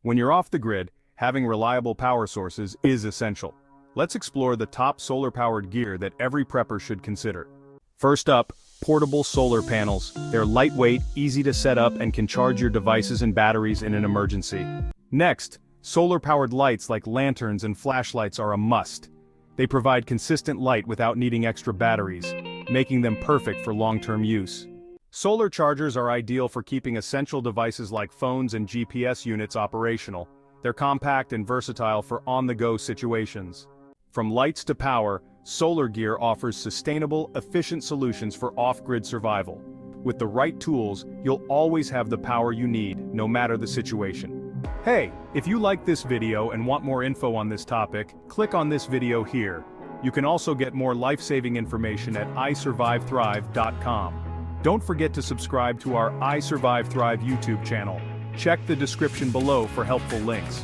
When you're off the grid, having reliable power sources is essential. Let's explore the top solar-powered gear that every prepper should consider. First up, portable solar panels. They're lightweight, easy to set up, and can charge your devices and batteries in an emergency. Next, solar-powered lights like lanterns and flashlights are a must. They provide consistent light without needing extra batteries, making them perfect for long-term use. Solar chargers are ideal for keeping essential devices like phones and GPS units operational. They're compact and versatile for on-the-go situations. From lights to power, solar gear offers sustainable, efficient solutions for off-grid survival. With the right tools, you'll always have the power you need, no matter the situation. Hey, if you like this video and want more info on this topic, click on this video here. You can also get more life-saving information at isurvivethrive.com. Don't forget to subscribe to our I Survive Thrive YouTube channel. Check the description below for helpful links.